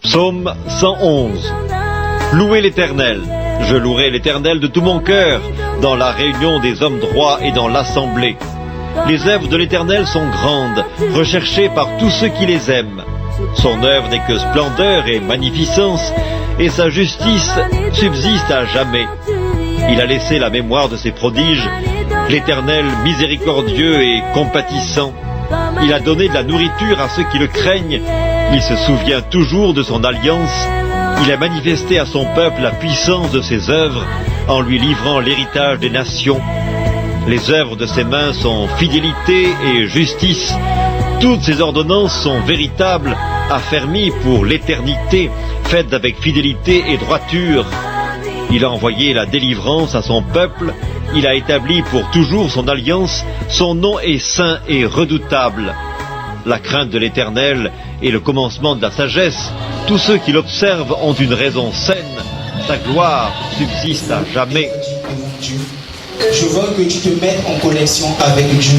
Psaume 111. Louez l'Éternel. Je louerai l'Éternel de tout mon cœur, dans la réunion des hommes droits et dans l'assemblée. Les œuvres de l'Éternel sont grandes, recherchées par tous ceux qui les aiment. Son œuvre n'est que splendeur et magnificence, et sa justice subsiste à jamais. Il a laissé la mémoire de ses prodiges, l'Éternel miséricordieux et compatissant. Il a donné de la nourriture à ceux qui le craignent. Il se souvient toujours de son alliance. Il a manifesté à son peuple la puissance de ses œuvres en lui livrant l'héritage des nations. Les œuvres de ses mains sont fidélité et justice. Toutes ses ordonnances sont véritables, affermies pour l'éternité, faites avec fidélité et droiture. Il a envoyé la délivrance à son peuple. Il a établi pour toujours son alliance. Son nom est saint et redoutable. La crainte de l'Éternel est le commencement de la sagesse. Tous ceux qui l'observent ont une raison saine. Sa gloire subsiste à jamais. Je veux que tu te mettes en connexion avec Dieu.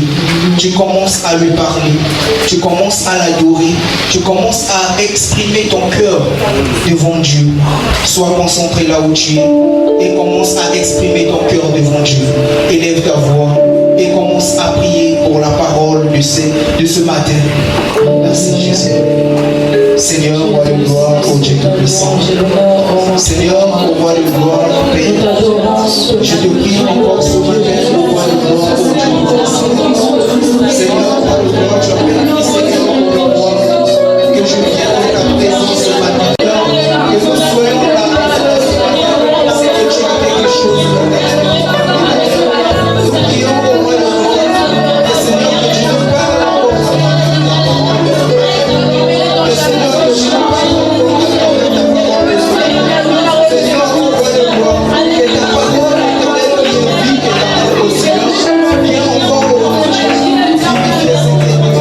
Tu commences à lui parler. Tu commences à l'adorer. Tu commences à exprimer ton cœur devant Dieu. Sois concentré là où tu es et commence à exprimer ton cœur devant Dieu. Élève ta voix et commence à prier pour la parole de ce matin. Merci Jésus. Seigneur, roi de gloire, ô Dieu tout-puissant. Seigneur, roi de gloire, Père, je te prie encore ce matin, roi de gloire, ô Dieu tout-puissant. Seigneur, roi de gloire, tu as permis, Seigneur, de gloire, que je vienne dans ta présence ce matin, que nous soyons dans ta présence ce matin, c'est que tu as quelque chose dans ta vie. Nous prions au roi de gloire, que Seigneur, que tu nous parles encore ce matin de ta parole de ce matin. Que Seigneur, que tu nous parles encore de ta parole de ce matin. Seigneur, au roi de gloire, que ta parole éternelle que je vis, que ta parole au Seigneur, viens encore aujourd'hui, vivifier cette église.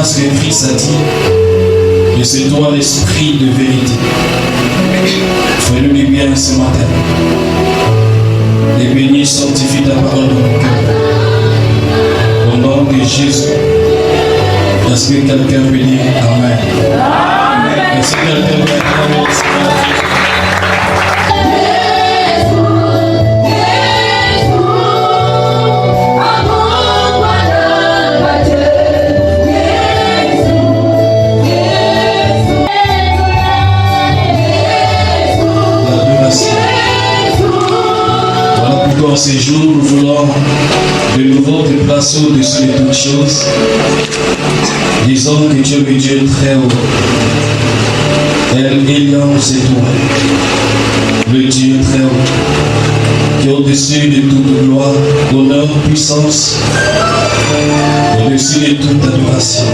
parce que Christ a dit que c'est toi l'esprit de vérité. Fais-le bien ce matin. Et bénis, sanctifie ta parole dans nos cœurs. Au nom de Jésus. Est-ce que quelqu'un peut dire Amen? Est-ce que quelqu'un peut dire Amen? En ces jours, nous voulons de nouveau te placer au-dessus de toutes choses. Disons que tu es le Dieu très haut. Elion, c'est toi. Le Dieu très haut. Qui est au-dessus de toute gloire, honneur, puissance. Au-dessus de toute adoration.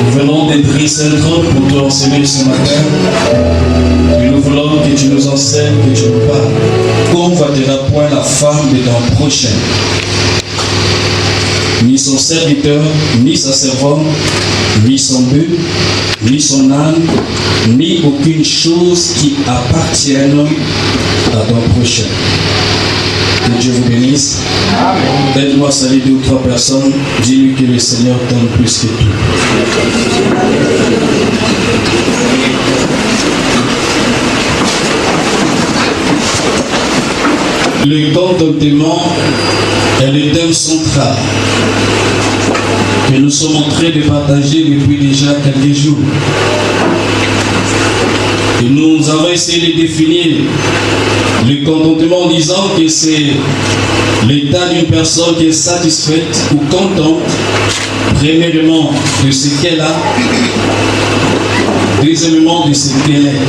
Nous venons de dresser un trône pour te enseigner ce matin. Et nous voulons que tu nous enseignes, que tu nous parles. Convoitera point la femme de ton prochain, ni son serviteur, ni sa servante, ni son bœuf, ni son âne, ni aucune chose qui appartienne à ton prochain. Que Dieu vous bénisse. Aide-moi à saluer 2 ou 3 personnes. Dis-lui que le Seigneur t'aime plus que tout. Le contentement est le thème central que nous sommes en train de partager depuis déjà quelques jours. Et nous avons essayé de définir le contentement en disant que c'est l'état d'une personne qui est satisfaite ou contente, premièrement de ce qu'elle a, deuxièmement de ce qu'elle est.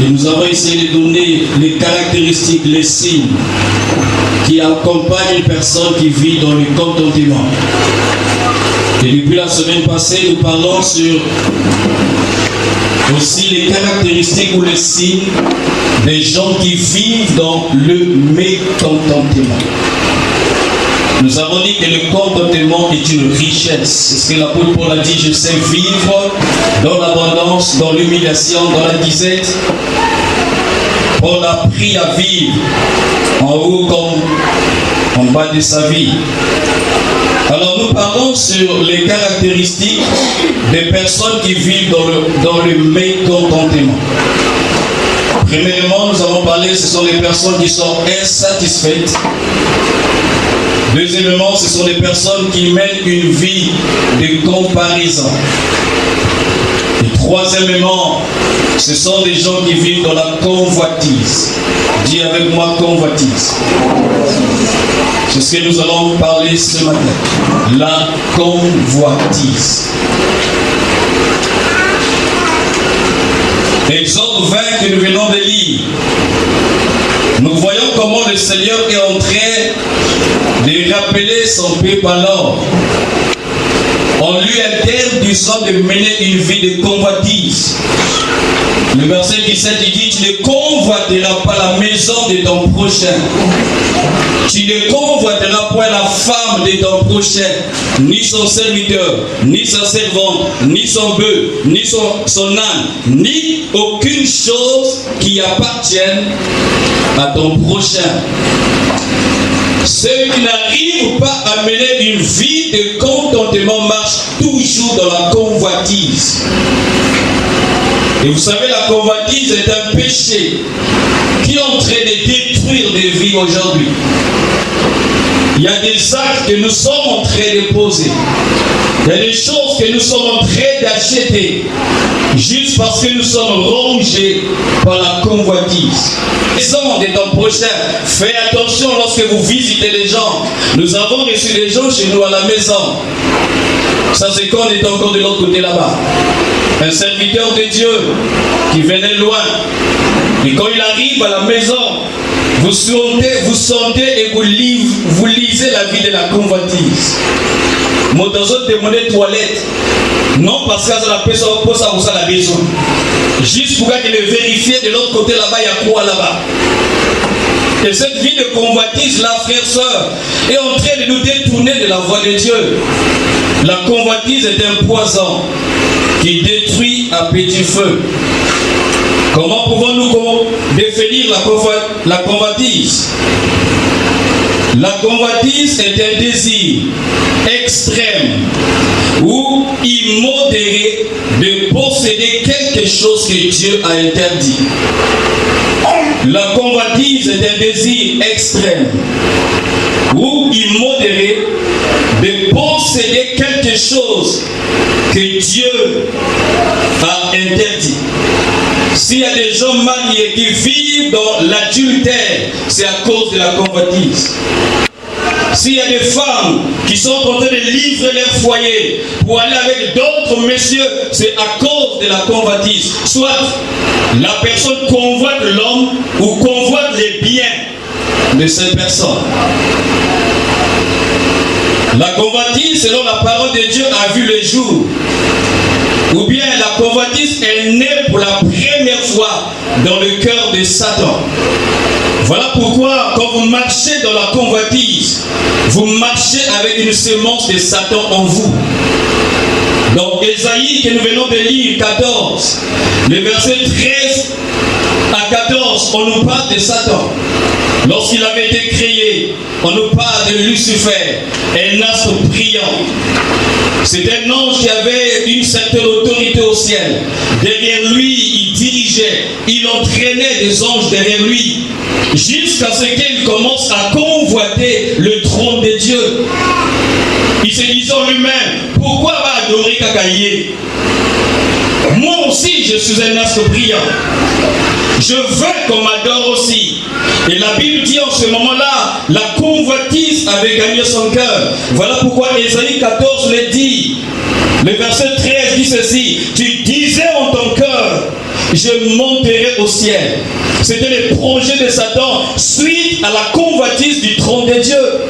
Et nous avons essayé de donner les caractéristiques, les signes qui accompagnent une personne qui vit dans le contentement. Et depuis la semaine passée, nous parlons sur aussi les caractéristiques ou les signes des gens qui vivent dans le mécontentement. Nous avons dit que le contentement est une richesse. C'est ce que l'apôtre Paul a dit, je sais vivre dans l'abondance, dans l'humiliation, dans la disette. Paul a appris à vivre en haut comme en bas de sa vie. Alors nous parlons sur les caractéristiques des personnes qui vivent dans le mécontentement. Premièrement, nous avons parlé, ce sont les personnes qui sont insatisfaites. Deuxièmement, ce sont des personnes qui mènent une vie de comparaison. Et troisièmement, ce sont des gens qui vivent dans la convoitise. Dis avec moi convoitise. C'est ce que nous allons parler ce matin. La convoitise. Exode 20 que nous venons de lire. Nous voyons comment le Seigneur est en train de rappeler son peuple à l'ordre. On lui interdisant de mener une vie de convoitise. Le verset 17 il dit, tu ne convoiteras pas la maison de ton prochain. Tu ne convoiteras point la femme de ton prochain, ni son serviteur, ni sa servante, ni son bœuf, ni son âne, ni aucune chose qui appartienne à ton prochain. Ceux qui n'arrivent pas à mener une vie de contentement marchent toujours dans la convoitise. Et vous savez, la convoitise est un péché qui est en train de détruire des vies aujourd'hui. Il y a des actes que nous sommes en train de poser. Il y a des choses que nous sommes en train d'acheter juste parce que nous sommes rongés par la convoitise. Les gens de ton prochain, fais attention lorsque vous visitez les gens. Nous avons reçu des gens chez nous à la maison. Ça c'est quand on est encore de l'autre côté là-bas. Un serviteur de Dieu qui venait loin. Et quand il arrive à la maison, vous sentez et vous lisez la vie de la convoitise. Mon dans demandé toilette. Non parce que ça la personne pour ça vous a besoin. Juste pour qu'il le vérifie de l'autre côté là-bas, il y a quoi là-bas. Et cette vie de convoitise, là, frères, sœurs, est en train de nous détourner de la voie de Dieu. La convoitise est un poison qui détruit à petit feu. Comment pouvons-nous définir la convoitise? La convoitise est un désir extrême ou immodéré de posséder quelque chose que Dieu a interdit. La convoitise est un désir extrême ou immodéré de posséder quelque chose que Dieu a interdit. S'il y a des gens mariés qui vivent dans l'adultère, c'est à cause de la convoitise. S'il y a des femmes qui sont en train de livrer leur foyer pour aller avec d'autres messieurs, c'est à cause de la convoitise. Soit la personne convoite l'homme ou convoite les biens de cette personne. La convoitise, selon la parole de Dieu, a vu le jour. Ou bien la convoitise est née pour la première fois dans le cœur de Satan. Voilà pourquoi quand vous marchez dans la convoitise, vous marchez avec une semence de Satan en vous. Dans Ésaïe que nous venons de lire, 14, le verset 13 à 14, on nous parle de Satan. Lorsqu'il avait été créé, on nous parle de Lucifer, un astre brillant. C'est un ange qui avait une certaine autorité au ciel. Derrière lui, il dirigeait, il entraînait des anges derrière lui, jusqu'à ce qu'il commence à convoiter le trône de Dieu. Il se disait en lui-même, pourquoi va adorer Kakaïe? Moi aussi, je suis un astre brillant. Je veux qu'on m'adore aussi. Et la Bible dit en ce moment-là, la convoitise avait gagné son cœur. Voilà pourquoi Ésaïe 14 le dit. Le verset 13 dit ceci. Tu disais en ton cœur, je monterai au ciel. C'était le projet de Satan suite à la convoitise du trône de Dieu.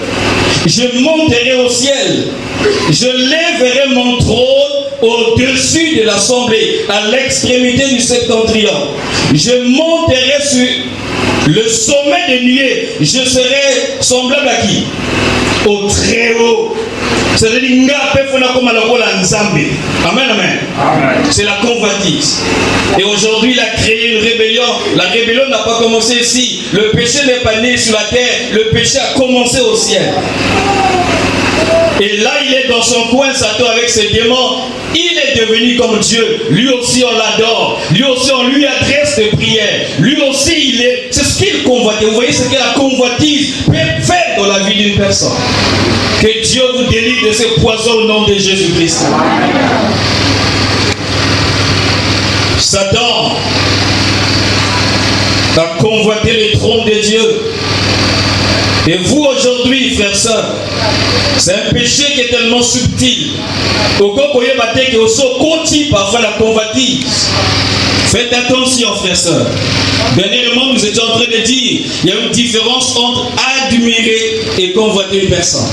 Je monterai au ciel. Je lèverai mon trône au-dessus de l'assemblée, à l'extrémité du septentrion. Je monterai sur le sommet des nuées. Je serai semblable à qui? Au très haut. C'est-à-dire, amen, amen. C'est la convoitise. Et aujourd'hui, il a créé une rébellion. La rébellion n'a pas commencé ici. Le péché n'est pas né sur la terre. Le péché a commencé au ciel. Et là, il est dans son coin, Satan, avec ses démons. Il est devenu comme Dieu. Lui aussi, on l'adore. Lui aussi, on lui adresse des prières. Lui aussi, c'est ce qu'il convoite. Vous voyez ce que la convoitise peut faire dans la vie d'une personne. Que Dieu vous délivre de ce poison au nom de Jésus-Christ. Satan a convoité le trône de Dieu. Et vous aujourd'hui, frères et sœurs, c'est un péché qui est tellement subtil. Parfois la convoitise. Faites attention, frères et sœurs. Dernièrement, nous étions en train de dire il y a une différence entre admirer et convoiter une personne.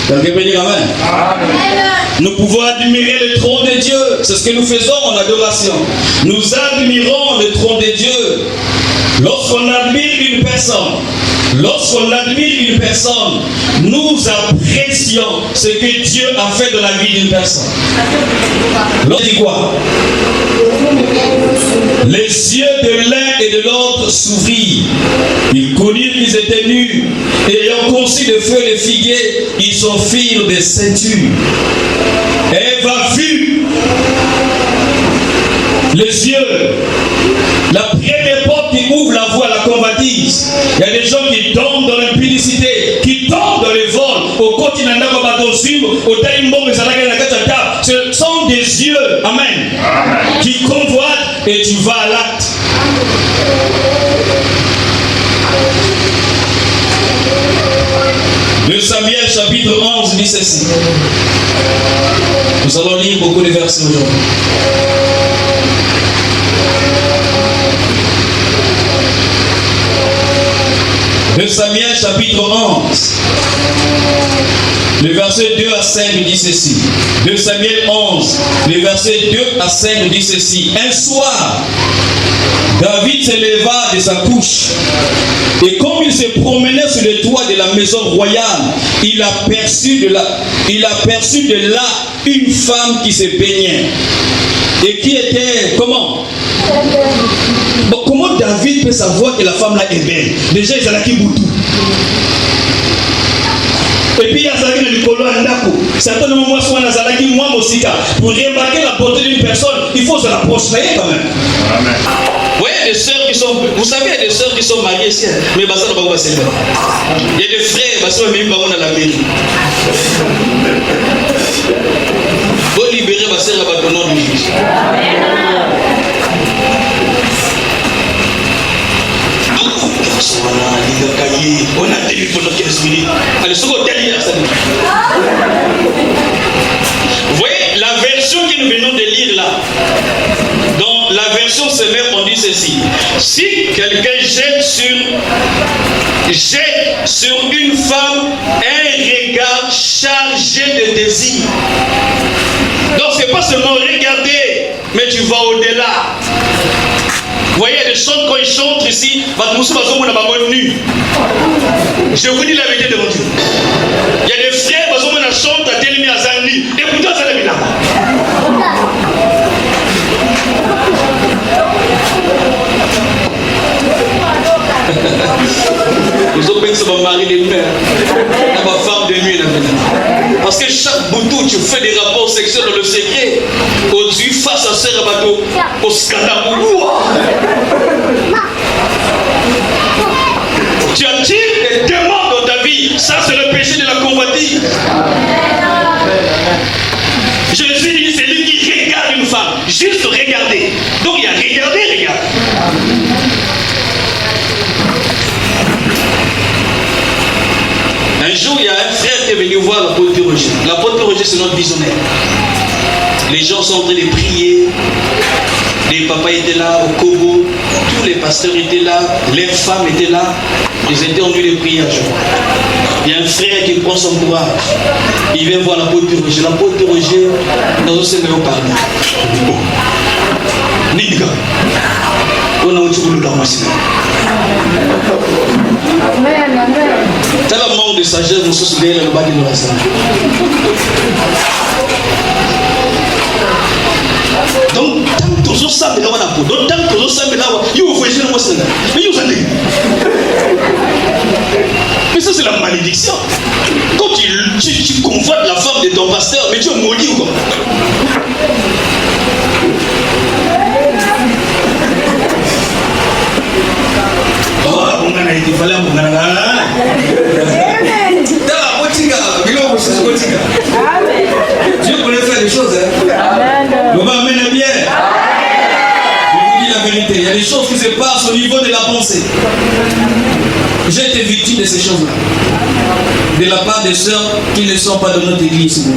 Quelqu'un peut dire amen? Nous pouvons admirer le trône de Dieu. C'est ce que nous faisons en adoration. Nous admirons le trône de Dieu. Lorsqu'on admire une personne, nous apprécions ce que Dieu a fait dans la vie d'une personne. L'autre dit quoi? Les yeux de l'un et de l'autre s'ouvrirent. Ils connurent qu'ils étaient nus. Et ayant conçu de feu les figuiers, ils s'en firent des ceintures. Ève a vu les yeux. La première porte qui ouvre la voie à la convoitise. Il y a des gens qui tombent dans l'impudicité, qui tombent dans les vols. Au continent, ce sont des yeux, amen, qui convoitent et tu vas à l'acte. Le Samuel chapitre 11 dit ceci. Nous allons lire beaucoup de versets aujourd'hui. 2 Samuel chapitre 11. Le verset 2 à 5 dit ceci. 2 Samuel 11, le verset 2 à 5 dit ceci. Un soir, David se leva de sa couche. Et comme il se promenait sur le toit de la maison royale, il aperçut de là une femme qui se baignait. Et qui était, comment? Bon, comment David peut savoir que la femme là est belle? Déjà, il a qui boutou. Et puis il y a Zalaki le colo Andako. Certains moments, soit Zalaki, moi, Mosika. Pour remarquer la beauté d'une personne, il faut se l'approcher quand même. Amen. Vous voyez des sœurs qui sont. Vous savez, il y a des sœurs qui sont mariées ici. Mais ça ne va pas se faire. Il y a des frères, qui sont même pas dans la mairie. Vous libérez ma sœur au nom de Jésus. On a tenu pendant 15 minutes. Allez, ce qu'on t'a dit, vous voyez, la version que nous venons de lire là, dans la version sévère, on dit ceci. Si quelqu'un jette sur une femme un regard chargé de désir. Donc, c'est pas seulement regarder, mais tu vas au-delà. Vous voyez, les chants, quand ils chantent ici, je vous dis la vérité devant Dieu. Il y a des frères qui chantent à Télémi à Zani. Écoutez ça, la ils ont pensé à marier les pères, à ma femme de nuit. Parce que chaque boutou, tu fais des rapports sexuels dans le secret. Au-dessus, face à ce rabateau, au scandale. Tu attires des démons dans ta vie. Ça, c'est le péché de la convoitise. Jésus dit, c'est lui qui regarde une femme. Juste regarder. Donc, il y a regarder, regarde. Un jour, il y a un frère qui est venu voir l'apôtre Roger. L'apôtre Roger, c'est notre visionnaire. Les gens sont en train de prier. Les papas étaient là au Kobo. Tous les pasteurs étaient là. Les femmes étaient là. Ils étaient en nuit de prière, je crois. Il y a un frère qui prend son courage. Il vient voir l'apôtre Roger. L'apôtre Roger, dans un séminaire, parle. Niga. On a un petit peu de machine. T'as la manque de sagesse, nous sommes derrière le bas de la salle. Donc, tant que ça, mais là, on a pour. Donc, tant que ça, mais là, il faut faire le mot. Mais vous allez. Mais ça, c'est la malédiction. Quand tu convoites la femme de ton pasteur, mais tu es maudit ou quoi? Dieu connaît faire des choses. On va amener bien. Je vous dis la vérité. Il y a des choses qui se passent au niveau de la pensée. J'ai été victime de ces choses-là. De la part des sœurs qui ne sont pas dans notre église.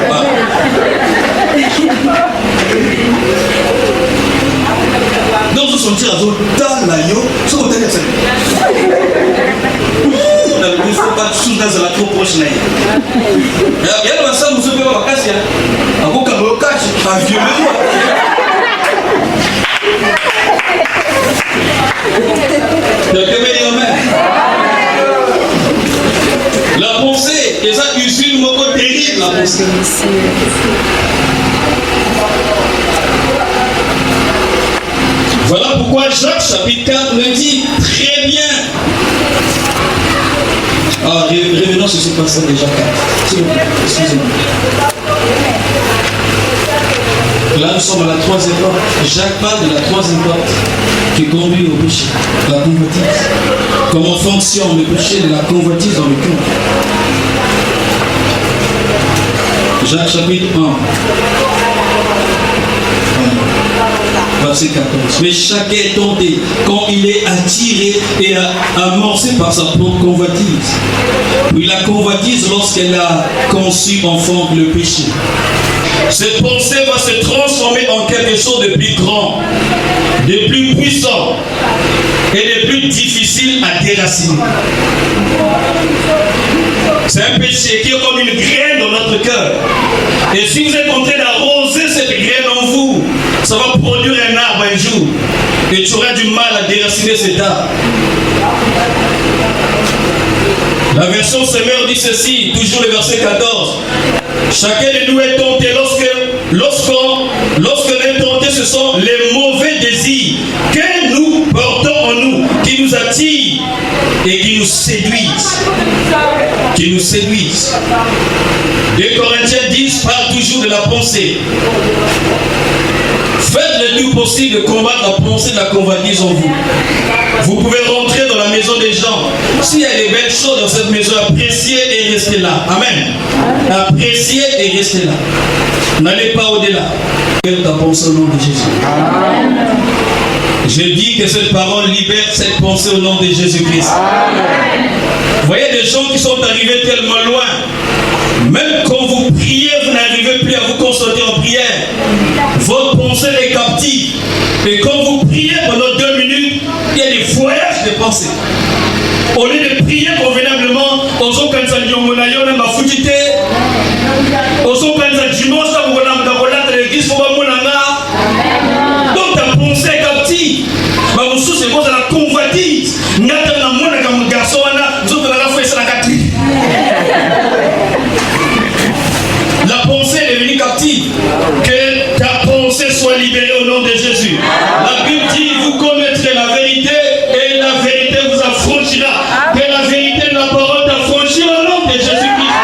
Voilà. Donc, vous sentez à vous dans la yo, ce que vous avez fait. Il ne faut pas tout dans la trop proche. Il y a des gens qui sont pas cassés. À vous, quand vous cassez, à violer. La pensée, et ça, usine mon côté terrible, la pensée. Voilà pourquoi Jacques chapitre 4 le dit très bien. Alors, revenons sur ce passage de Jacques 4. S'il vous plaît, excusez-moi. Là, nous sommes à la troisième porte. Jacques parle de la troisième porte qui conduit au péché, la convoitise. Comment fonctionne le péché de la convoitise dans le cœur? Jacques chapitre 1. verset 14. Mais chacun est tenté quand il est attiré et amorcé par sa propre convoitise. Puis la convoitise, lorsqu'elle a conçu, enfante le péché. Cette pensée va se transformer en quelque chose de plus grand, de plus puissant et de plus difficile à déraciner. C'est un péché qui est comme une graine dans notre cœur. Et si vous êtes en train d'arroser cette graine en vous, ça va produire un arbre un jour. Et tu auras du mal à déraciner cet arbre. La version Semeur dit ceci, toujours le verset 14. Chacun de nous est tenté lorsqu'on est tenté, ce sont les mauvais désirs que nous portons en nous, qui nous attirent et qui nous séduisent. Qui nous séduisent. 2 Corinthiens 10 parle toujours de la pensée. Faites le tout possible de combattre la pensée de la convoitise en vous. Vous pouvez rentrer dans la maison des gens. S'il y a des belles choses dans cette maison, appréciez et restez là. Amen. Appréciez et restez là. N'allez pas au-delà. Quelle ta pensée au nom de Jésus. Amen. Je dis que cette parole libère cette pensée au nom de Jésus-Christ. Vous voyez des gens qui sont arrivés tellement loin. Même quand vous priez, vous n'arrivez plus à vous concentrer en prière. Votre pensée est captive. Et quand vous priez pendant 2 minutes, il y a des voyages de pensée. Au lieu de prier convenablement, donc ta pensée est captive. C'est bon, la convoitise. La pensée est devenue captive. Que ta pensée soit libérée au nom de Jésus. La Bible dit, vous connaîtrez la vérité et la vérité vous affranchira. Que la vérité de la parole t'affranchit au nom de Jésus-Christ.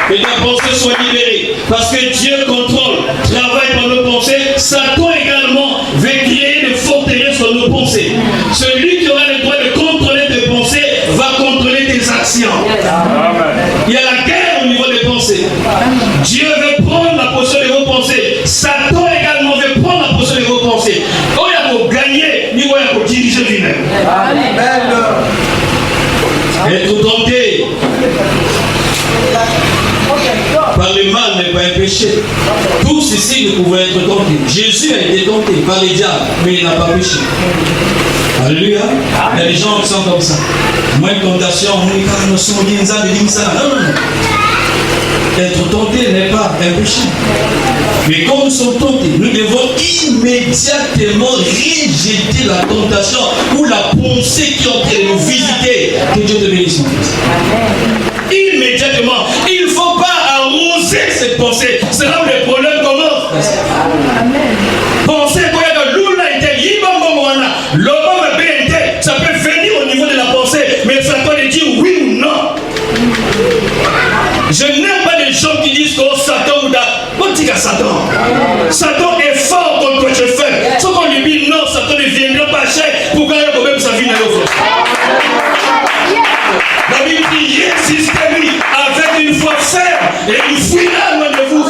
Que ta pensée soit libérée. Parce que Dieu contrôle, travaille par nos pensées. Satan également veut créer des forteresses dans nos pensées. Celui qui aura le droit de contrôler tes pensées va contrôler tes actions. Il y a la guerre au niveau des pensées. Dieu veut prendre la possession de vos pensées. Satan également veut prendre la possession de vos pensées. Quand il y a pour gagner, il y a pour diriger lui-même. Être tenté par le mal n'est pas un péché. Tous ici ne pouvaient être tentés. Jésus a été tenté par les diables, mais il n'a pas péché. Alléluia. Il y a des gens qui sont comme ça. Moi, une tentation, non. Être tenté n'est pas un péché. Mais quand nous sommes tentés, nous devons immédiatement rejeter la tentation ou la pensée qui est en train de nous visiter. Que Dieu te bénisse. Immédiatement. Il ne faut pas arroser cette pensée. C'est là où le problème commence. Pensez quoi que l'oula était ça peut venir au niveau de la pensée, mais ça doit dire oui ou non. Je n'aime pas les gens qui disent que Satan ou Satan. Satan est fort contre toi, je fais. Sauf qu'on lui dit non, Satan ne viendra pas cher pour gagner quand même sa vie dans l'eau. La Bible dit résistez-lui avec une foi ferme et il fuira loin de vous.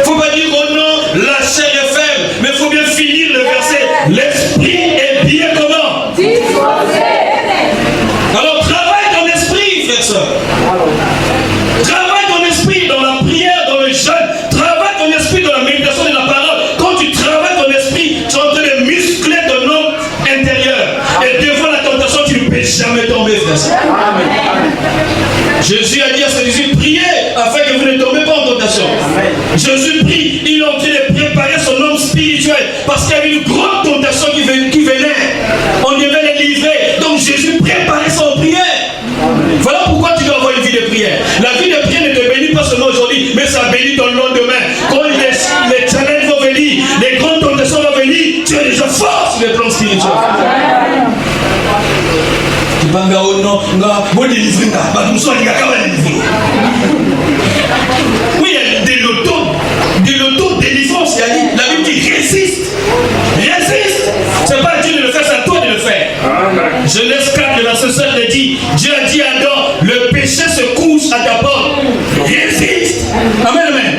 Faut pas dire oh non, la chair est faible, mais il faut bien finir le verset. L'esprit est bien comment? Alors travaille ton esprit, frère soeur. Travaille ton esprit dans la prière, dans le jeûne. Travaille ton esprit dans la méditation de la parole. Quand tu travailles ton esprit, tu es en train de muscler ton homme intérieur. Et devant la tentation, tu ne peux jamais tomber, frère soeur. Jésus a dit à ses disciples, priez afin que vous ne tombez pas en tentation. Jésus prie, il est en train de préparer son homme spirituel parce qu'il y avait une grande tentation qui venait. On devait les livrer. Donc Jésus préparait son prière. Voilà pourquoi tu dois avoir une vie de prière. La vie de prière ne te bénit pas seulement aujourd'hui, mais ça bénit ton lendemain. Quand les challenges vont venir, les grandes tentations vont venir, tu es déjà fort sur le plan spirituel. Oui, il y a de l'auto-délivrance. La Bible dit résiste. Résiste. C'est pas Dieu de le faire, c'est à toi de le faire. Genèse 4, le verset 7 dit, Dieu a dit à Adam, le péché se couche à ta porte. Résiste. Amen, amen.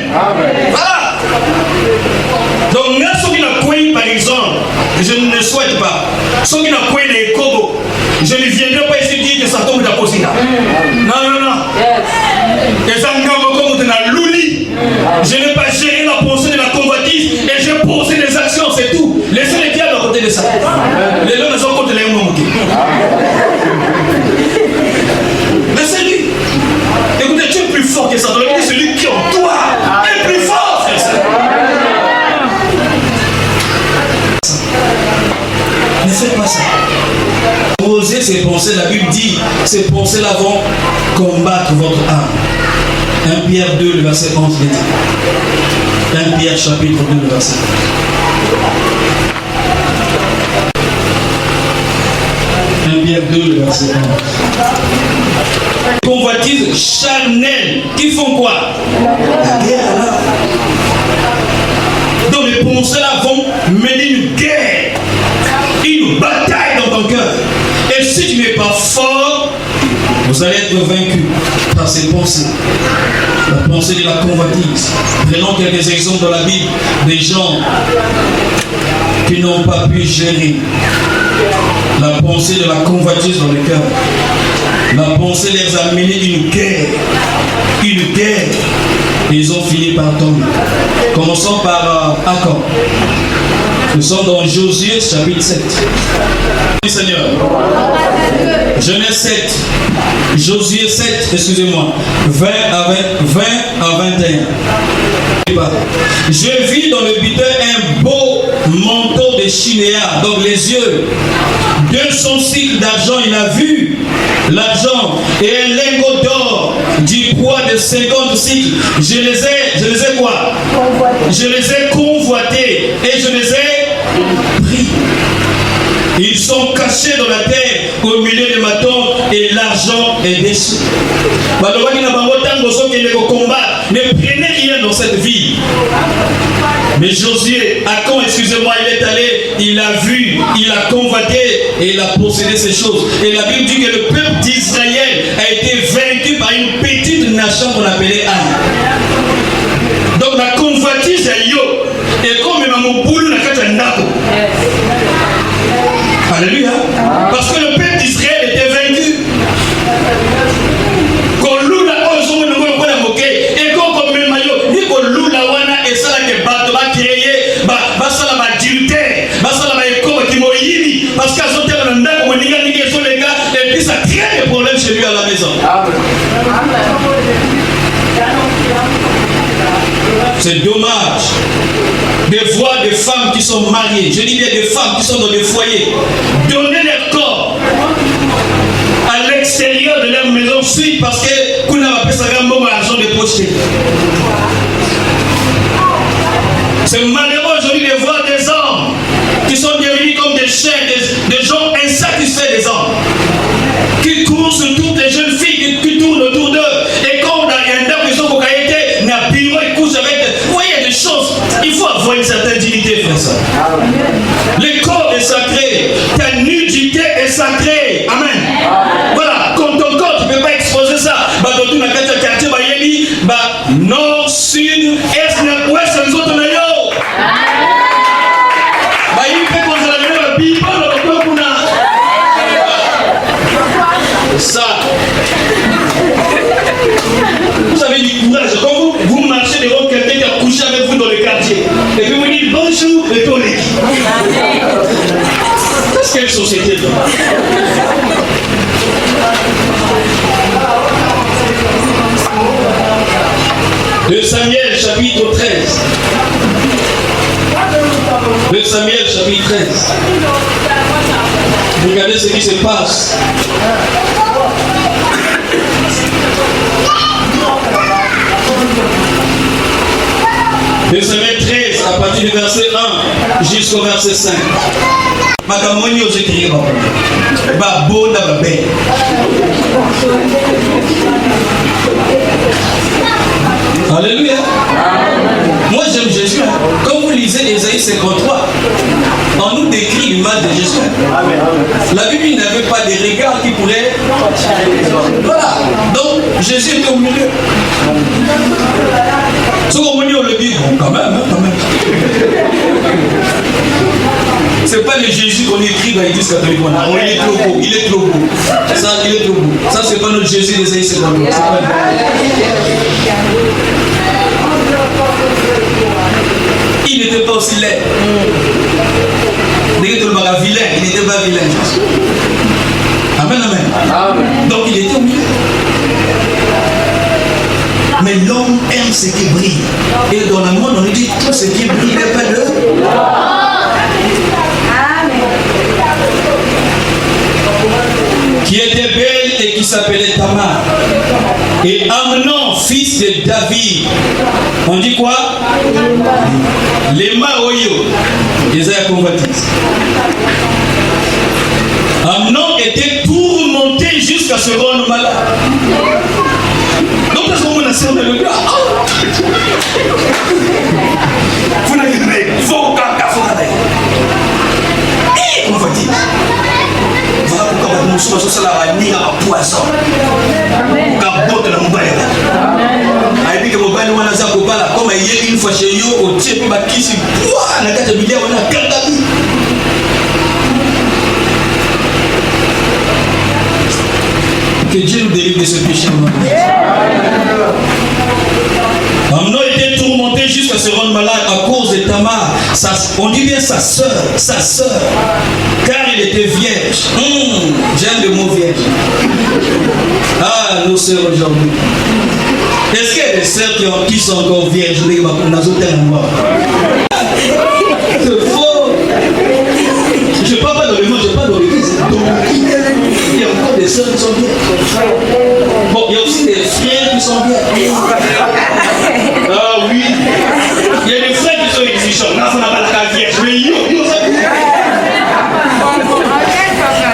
Voilà. Donc, ceux qui n'ont pas, par exemple, je ne le souhaite pas. Ceux qui n'ont pas les Kobo, je ne viendrai pas ici dire que ça tombe dans Kosina. Non, non, non. Et ça me comme dans l'ouli. Je n'ai pas géré la pensée de la convoitise et j'ai posé des actions, c'est tout. Laissez les diables à côté de ça. Les hommes sont contre les hommes. Laissez-lui. Écoutez, tu es plus fort que ça. Donc, celui qui est en toi est plus fort, frère. Ne faites pas ça. Osez ces pensées, la Bible dit, ces pensées-là vont combattre votre âme. 1 Pierre 2, le verset 11 dit. 1 Pierre chapitre 2, le verset 11. 1 Pierre 2, le verset 11. Convoitises charnelles qui font quoi? La guerre là. Donc les pensées-là vont mener une guerre, une bataille dans ton cœur. Et si tu n'es pas fort, vous allez être vaincu par ces pensées. La pensée de la convoitise. Prenons quelques exemples dans la Bible des gens qui n'ont pas pu gérer la pensée de la convoitise dans le cœur. La pensée les a menés une guerre. Une guerre. Et ils ont fini par tomber. Commençons par Accord. Nous sommes dans Josué chapitre 7. Seigneur. Genèse 7. Josué 7, excusez-moi. 20 à 21. Je vis dans le butin un beau manteau de chinéa, donc les yeux. 200 cycles d'argent, il a vu l'argent et un lingot d'or du poids de 50 cycles. Je les ai quoi? Je les ai convoités et je les ai pris. Ils sont cachés dans la terre au milieu de ma tente et l'argent est déçu. Ne prenez rien dans cette vie. Mais Josué, à quand, excusez-moi, il est allé, il a vu, il a convoité et il a possédé ces choses. Et la Bible dit que le peuple d'Israël a été vaincu par une petite nation qu'on appelait Anne. Donc la convoitise est yo. Et comme mon boulot n'a qu'à ndako. Alléluia. Parce que le peuple d'Israël était vaincu. Parce qu'à son terme, et puis ça crée des problèmes chez lui à la maison. C'est dommage de voir des femmes qui sont mariées, je dis bien des femmes qui sont dans des foyers, donner leur corps à l'extérieur de leur maison suite parce que qu'on a appelé ça un bon argent de pocheté. C'est malheureux aujourd'hui de voir des hommes qui sont devenus comme des chiens, des gens insatisfaits des hommes, qui courent sur toutes les jeunes filles qui tournent autour d'eux. Et quand il y a un dame qui sont au caïté, il y a un bureau, ils couchent avec. Vous voyez, il y a des choses. Il faut avoir une certaine dignité, frère. Ça. Le corps est sacré. Ta nudité est sacrée. Amen. Voilà. Comme ton corps, tu ne peux pas exposer ça. Dans tout le quartier, nord, sud, est, ouest, les autres, on a ça. Vous avez du courage. Quand vous marchez devant quelqu'un qui a couché avec vous dans le quartier, et puis vous dites bonjour et ton équipe. Qu'est-ce qu'est une société là? De Samuel chapitre 13. De Samuel chapitre 13. Regardez ce qui se passe. De Samuel 13 à partir du verset 1 jusqu'au verset 5. Makamoni aux écrits. Babo d'Ababé. Alléluia. Moi j'aime Jésus. Quand vous lisez Ésaïe 53, on nous décrit l'image de Jésus. La Bible n'avait pas pas des regards qui pourraient... Voilà. Donc, Jésus était au milieu. Ce qu'on me dit, on le dit, quand même, hein, quand même. C'est pas le Jésus qu'on écrit dans l'église catholique. Il est trop beau, il est trop beau. Ça, il est trop beau. Ça, c'est pas notre Jésus des années 50. Il n'était pas aussi laid. Il n'était pas vilain. Il n'était pas vilain. Amen, amen. Donc il était au milieu. Mais l'homme aime ce qui brille. Et dans le monde, on nous dit tout ce qui brille n'est pas de... Qui était belle et qui s'appelait Tamar. Et Amnon, fils de David. On dit quoi? Les Maoyo. Les convoitises. Amnon était tourmenté jusqu'à se rendre malade. Donc, parce qu'on a serré le gars. Vous n'avez pas dit, il faut qu'on et convoitise. Voilà pourquoi nous sommes sur la ligne à poisson. Capote la mobile. Aïe, que mobile, on a ça pour pas comme il y a une fois chez eux, au type, il va qui s'y boit, la carte de milliard, on a candidat. Que Dieu nous délivre de ce péché. Amnon était tourmenté jusqu'à se rendre malade à cause de Tamar. On dit bien sa sœur, car il était vierge. J'aime le mot vierge. Ah, nos sœurs aujourd'hui. Est-ce qu'il y a des sœurs qui sont encore vierges? C'est faux. Je ne parle pas dans le monde, je parle dans l'église. Il y a encore des sœurs qui sont vierges. Bon, il y a aussi des frères qui sont vierges. Ah oui. Il y a des frères qui sont exigeants. Là, on n'a pas la carte vierge. Mais yo, ça.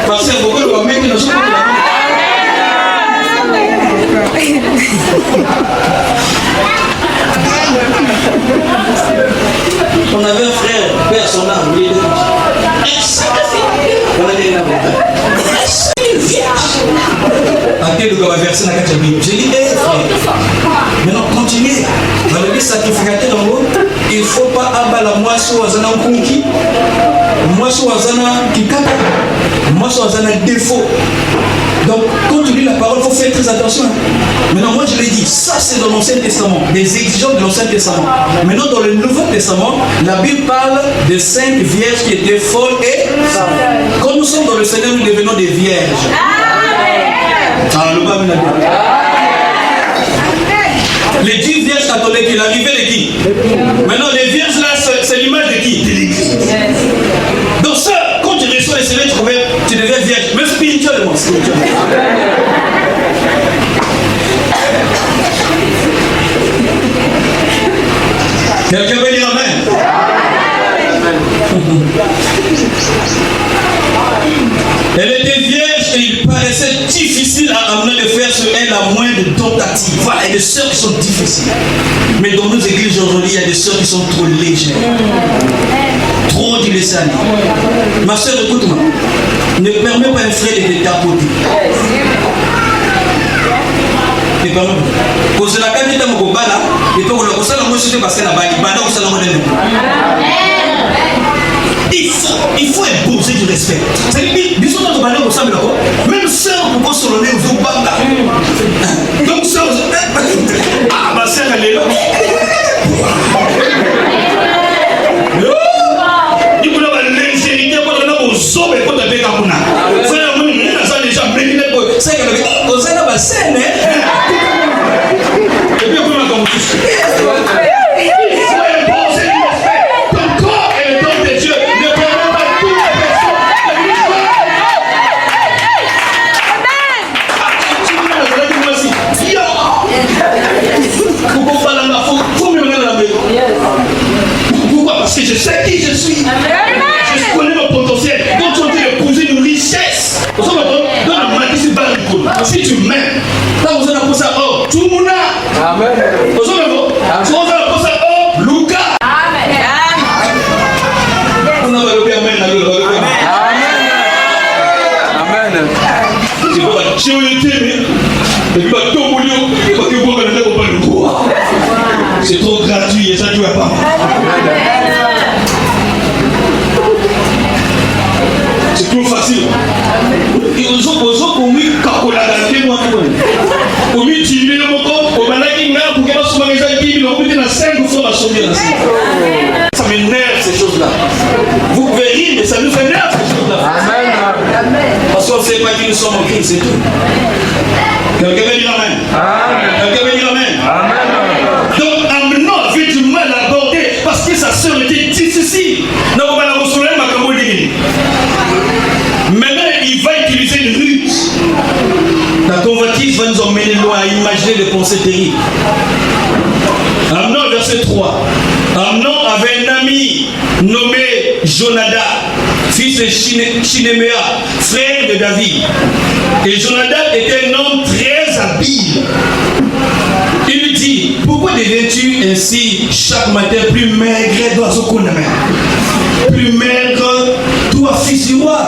Parce que beaucoup de mecs qui ne sont pas là. On avait un frère, père son âme, il était on a dit une vierge. À quel gars va verser dans la Bible? J'ai dit, frère, maintenant continuez. Dans le sacrificateur en haut, il ne faut pas abattre la moisson à Zana Kunki, moisson à Zana Kikata, moisson à Zana défaut. Donc, quand tu lis la parole, il faut faire très attention. Maintenant, moi je l'ai dit, ça c'est dans l'Ancien Testament, des exigences de l'Ancien Testament. Maintenant, dans le Nouveau Testament, la Bible parle de 5 vierges qui étaient folles et quand nous sommes dans le Seigneur, nous devenons des vierges. Ah, le Bible les 10 vierges catholiques, il arrivait de qui? Maintenant, les vierges là, c'est l'image de qui? De l'Église. Donc ça, quand tu reçois les Seigneurs, tu deviens vierge, même spirituellement. Quelqu'un peut dire amen? Elle était vierge et il paraissait difficile à Amnon de faire sur elle à moins de tentatives. Voilà, il y a des sœurs qui sont difficiles. Mais dans nos églises aujourd'hui, il y a des sœurs qui sont trop légères. Trop du laisser aller. Ma sœur, écoute-moi. Ne permets pas un frère de te tapoter. Ne permets pas. Parce que la carte est à mon là, et puis on a ça, moi je parce que la balle, on s'en a il faut imposer du respect. C'est-à-dire, bisous dans ton balai, on s'en même sœur, on peut se lever aux banga. Donc, sœur, ah, ma sœur, elle est là. Il faut avoir l'ingérité pour donner aux hommes et pour te faire comme ça. Frère, moi, je suis déjà blessé. C'est que vous avez la scène, et puis, vous m'avez compris. Parce que je sais qui je suis. Je connais mon potentiel. Donc tu as épouser une richesse. Si tu m'aimes, là vous allez poser oh, tout le monde a. Amen. Vous allez poser oh, Lucas. Amen. On a le amen. Amen. marché au été, mais c'est trop gratuit et ça ne va pas. C'est trop facile. Et aux autres, on met Kakola dans le témoin. On met Timé le moto, on va là qui n'a pour qu'elle soit les amis, on met dans 5 fois la sauver. Ça m'énerve ces choses-là. Vous pouvez rire, mais ça nous énerve ces choses-là. Parce qu'on ne sait pas qui nous sommes en Christ, c'est tout. Quelqu'un veut dire Amen. Quelqu'un veut dire Amen. Donc Amnon avait du mal à aborder parce que sa sœur était difficile. Non, on va la recevoir, ma camoufle. Maintenant, il va utiliser une ruse. La convoitise va nous emmener loin à imaginer des pensées terribles. Amnon, verset 3. Amnon avait un ami nommé Jonadab, fils de Shinéméa, frère de David. Et Jonadab était un homme très habile. Il lui dit, pourquoi deviens-tu ainsi chaque matin plus maigre d'oiseau qu'on aime? Plus maigre, toi fils du roi?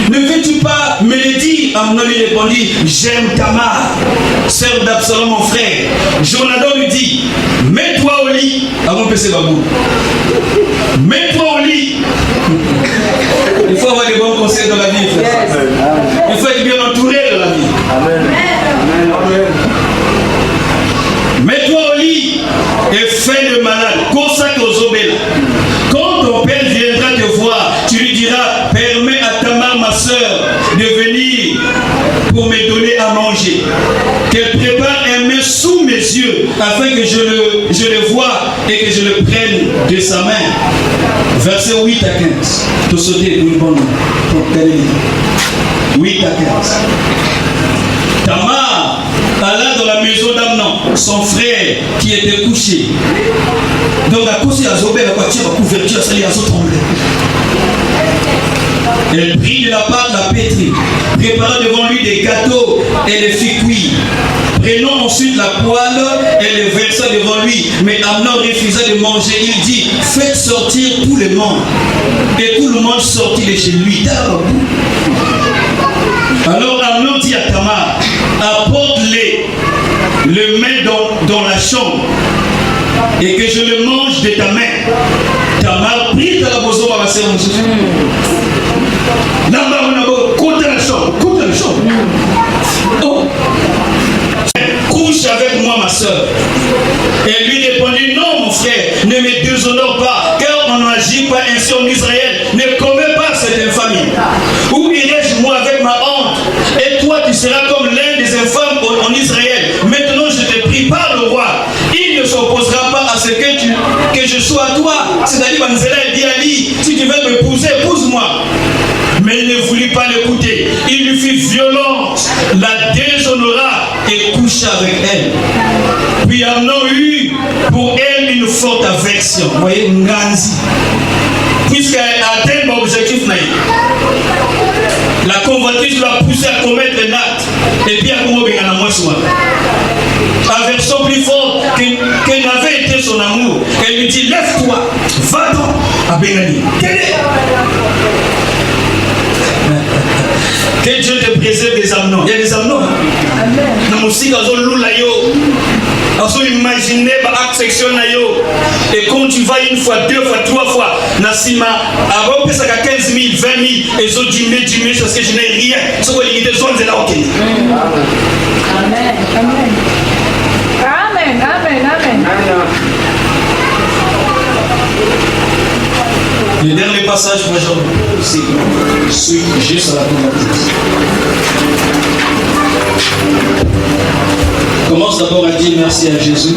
Ne veux-tu pas me le dire? Amnon lui répondit, j'aime Tamar, sœur d'Absalom mon frère. Jonadab lui dit, mets-toi au lit. Avant que c'est babou. Mets-toi au lit. Il faut avoir des bons conseils dans la vie, frère. Il faut être bien entouré de la vie. Amen. Mets-toi au lit et fais le malade. Consacre aux obélas. Quand ton père viendra te voir, tu lui diras, permets à Tamar, ma soeur, de venir pour me donner à manger. Qu'elle prépare un mets sous mes yeux afin que je le voie et que je le prenne de sa main. Verset 8 à 15. Tout sauter une bonne. 8 à 15. Tamar alla dans la maison d'Amnon, son frère qui était couché. Donc à cause de la zobé, la couverture, ça lui a tremblé. Elle prit de la pâte, la pétrit, prépara devant lui des gâteaux et les fit cuire. Prenant ensuite la poêle et les versa devant lui. Mais Amnon refusa de manger. Il dit, faites sortir tout le monde. Et tout le monde sortit de chez lui. Alors Amnon dit à Tamar, apporte-les, le mets dans la chambre et que je le mange de ta main. Tamar prit à la boson à ma sœur. Là-bas, on a côté la chambre. Oh. Couche avec moi, ma soeur. Et lui répondit, non, mon frère, ne me déshonore pas, car on n'agit pas ainsi en Israël. Ne commets pas cette infamie. Où irai-je moi avec ma honte? Et toi, tu seras comme l'un des infâmes en Israël. Maintenant, je te prie par le roi. Il ne s'opposera pas à ce que je sois à toi. C'est-à-dire, Banzela dit à Ali, si tu veux m'épouser, épouse-moi. Mais il ne voulut pas l'écouter. Il lui fit violence, la déshonora et coucha avec elle. Puis Amnon eut pour elle une forte aversion. Vous voyez, Nganzi. Puisqu'elle a atteint l'objectif, la convoitise l'a poussé à commettre l'acte. Et puis à comment bien à moi soir. Aversion plus forte que n'avait été son amour. Elle lui dit, lève-toi, va-t'en à Benani. Que Dieu te préserve des Amnons. Il y a des Amnons. Dans mon site, on imaginer l'acte sexuel. Et quand tu vas une fois, 2 fois, 3 fois, Nassima, avant que ça 15 000, 20 000, et les autres 10 000, parce que je n'ai rien. Ce qu'on dit, des zones de là, ok. Amen. Amen. Amen. Amen. Le dernier passage pour aujourd'hui, c'est juste à la convoitise. Commence d'abord à dire merci à Jésus.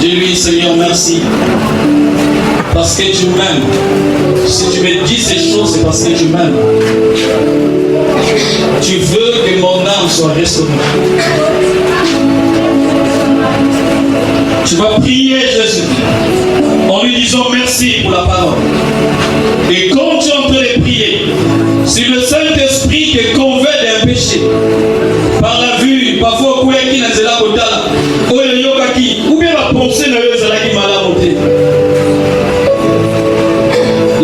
Dis-lui, Seigneur, merci. Parce que tu m'aimes. Si tu me dis ces choses, c'est parce que tu m'aimes. Tu veux que mon âme soit restaurée. Tu vas prier Jésus en lui disant merci pour la parole. Et quand tu es en train de prier, si le Saint-Esprit te convainc d'un péché, par la vue, parfois, ou bien la pensée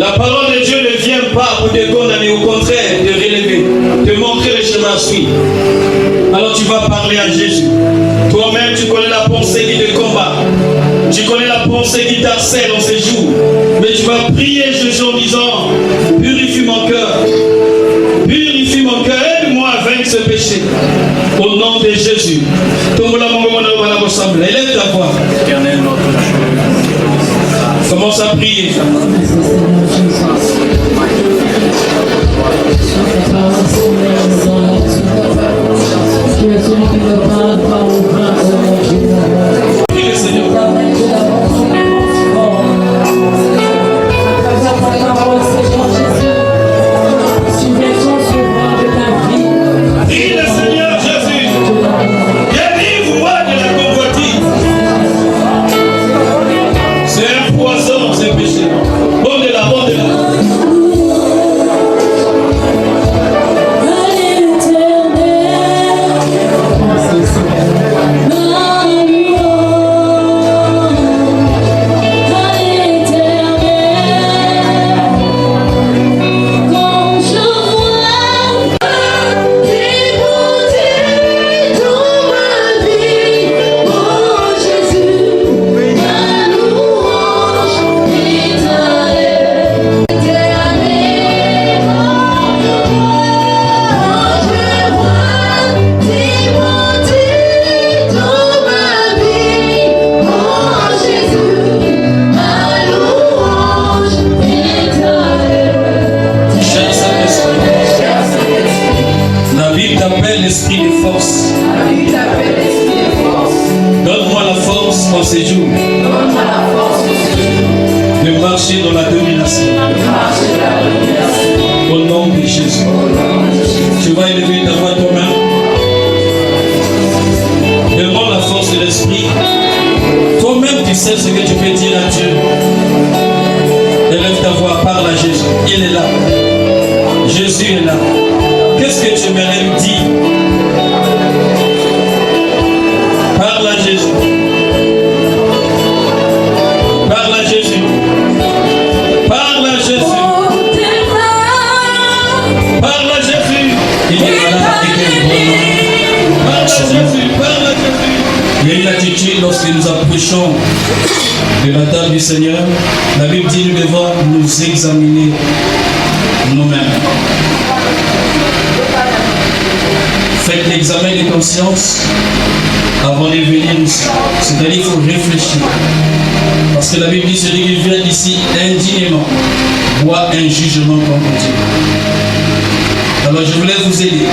la parole de Dieu ne vient pas pour te condamner, au contraire, de relever, de montrer le chemin la suite. Alors tu vas parler à Jésus. Toi-même, tu connais la pensée qui te combat. Tu connais la pensée qui t'harcèle en ces jours. Mais tu vas prier Jésus en disant, purifie mon cœur. Purifie mon cœur. Aide-moi à vaincre ce péché. Au nom de Jésus. Élève ta voix. Commence à prier. Prie le Seigneur. Prie le Seigneur Jésus. Délivre-moi de la convoitise. C'est un poison, c'est péché. Bonne-la, bonne-la. Donne-moi la force en ces jours de marcher dans la domination. Au nom de Jésus. Tu vas élever ta voix toi-même. Demande la force de l'esprit. Toi-même tu sais ce que tu peux dire à Dieu. Élève ta voix, parle à Jésus. Il est là. Jésus est là. Qu'est-ce que tu aimerais lui dire? Parle à Jésus. Parle à Jésus. Parle à Jésus. Parle à Jésus. Il est là. Parle à Jésus. Parle à Jésus. Il y a une attitude lorsque nous approchons de la table du Seigneur. La Bible dit que nous devons nous examiner nous-mêmes. Faites l'examen de conscience avant de venir ici. C'est-à-dire qu'il faut réfléchir. Parce que la Bible dit celui qui vient ici indignement voit un jugement contre Dieu. Alors je voulais vous aider.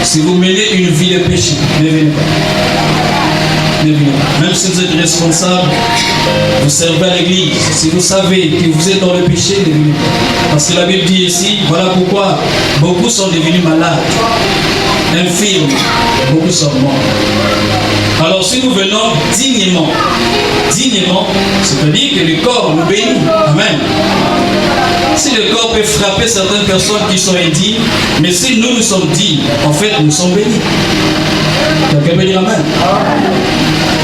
Si vous menez une vie de péché, ne venez pas. Ne venez pas. Même si vous êtes responsable, vous servez à l'église. Si vous savez que vous êtes dans le péché, ne venez pas. Parce que la Bible dit ici, voilà pourquoi beaucoup sont devenus malades, infirmes, beaucoup sont morts. Alors si nous venons dignement, c'est-à-dire que le corps nous bénit. Amen. Si le corps peut frapper certaines personnes qui sont indignes, mais si nous sommes dignes, en fait nous sommes bénis. Quelqu'un peut dire amen.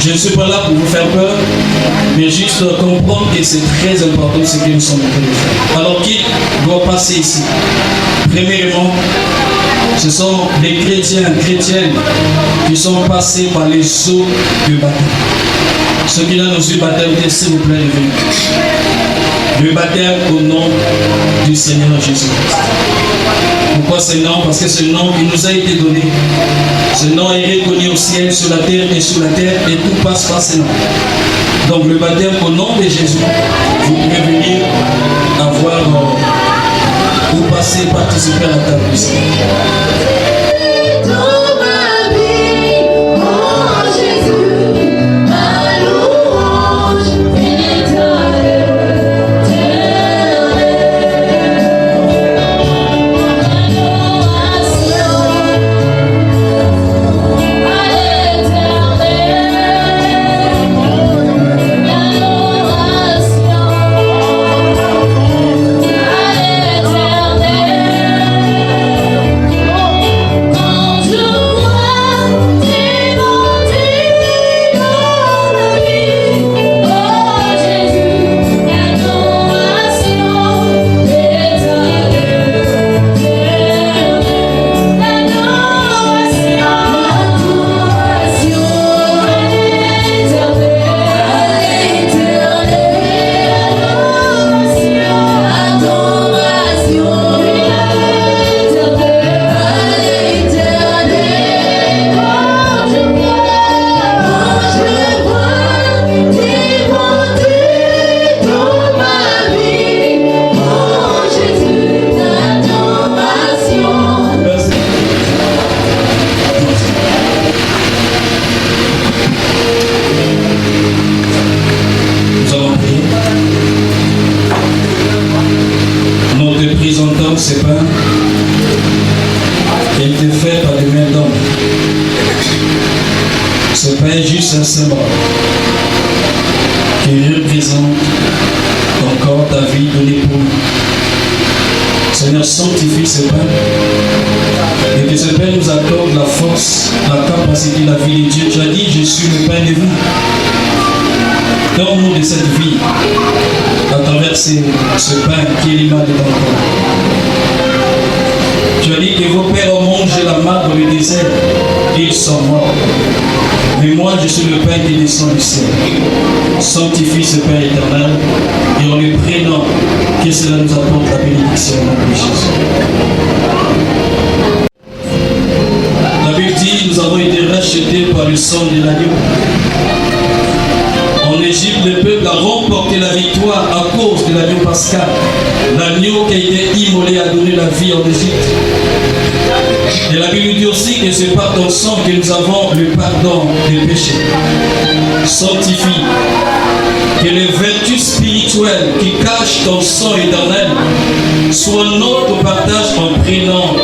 Je ne suis pas là pour vous faire peur, mais juste comprendre que c'est très important ce que nous sommes en train de faire. Alors qui doit passer ici? Premièrement, ce sont des chrétiens, chrétiennes qui sont passés par les eaux du baptême. Ceux qui ont reçu le baptême, s'il vous plaît, venez. Le baptême au nom du Seigneur Jésus-Christ. Pourquoi ce nom? Parce que ce nom qui nous a été donné. Ce nom est reconnu au ciel, sur la terre et sous la terre, et tout passe par ce nom. Donc le baptême au nom de Jésus, vous pouvez venir avoir ou passer, participer à la table du Seigneur. Saint-Bras qui représente ton corps, ta vie donnée pour nous. Seigneur, sanctifie ce pain et que ce pain nous accorde la force, la capacité, la vie de Dieu. Tu as dit, je suis le pain de vie. Donne-nous de cette vie à travers ce pain qui est l'image de ton corps. Tu as dit que vos pères ont mangé la manne dans le désert et ils sont morts. Mais moi, je suis le pain qui descend du ciel. Sanctifie ce pain éternel et en le prenant, que cela nous apporte la bénédiction au nom de Jésus. La Bible dit, nous avons été rachetés par le sang de l'agneau. En Égypte, le peuple a remporté la victoire à cause de l'agneau pascal. L'agneau qui a été immolé a donné la vie en Égypte. Et la Bible dit aussi que c'est par ton sang que nous avons le pardon des péchés. Sanctifie. Que les vertus spirituelles qui cachent ton sang éternel soient notre partage en prenant.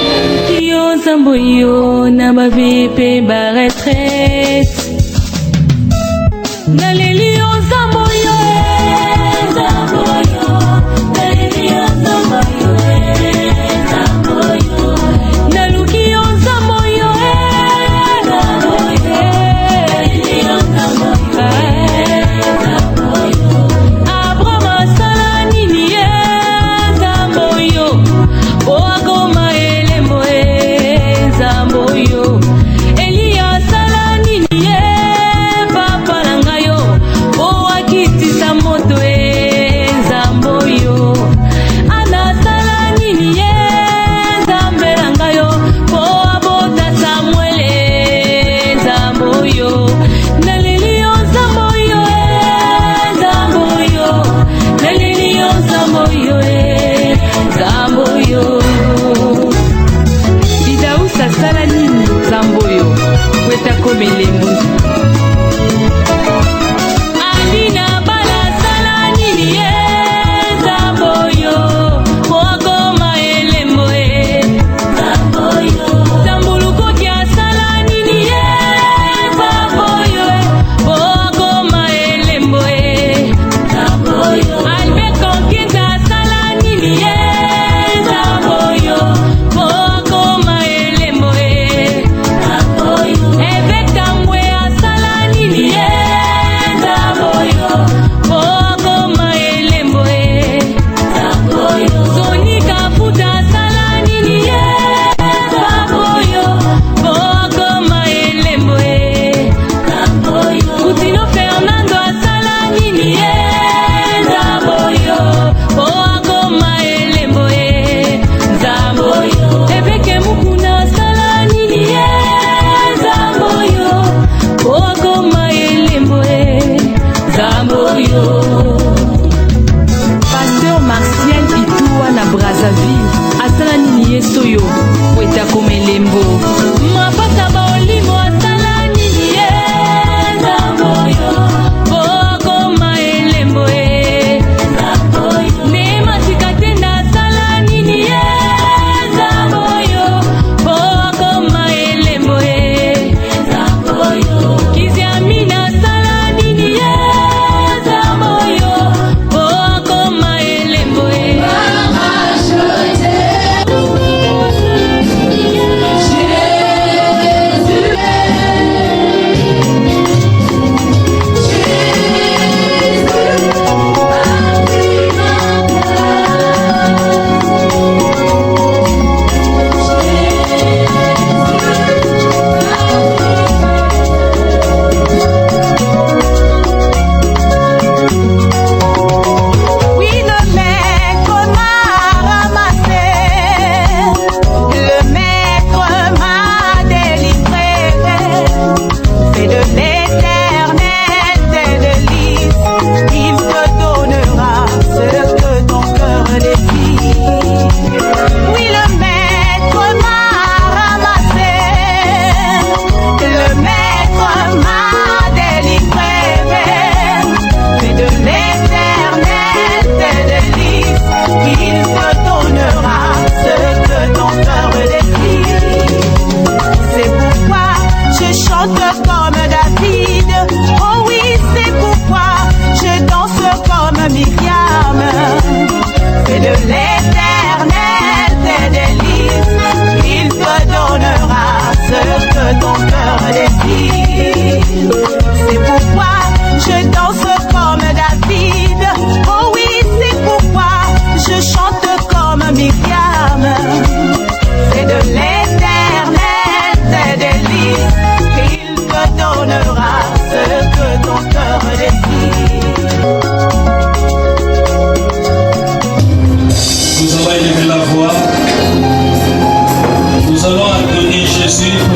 Zambo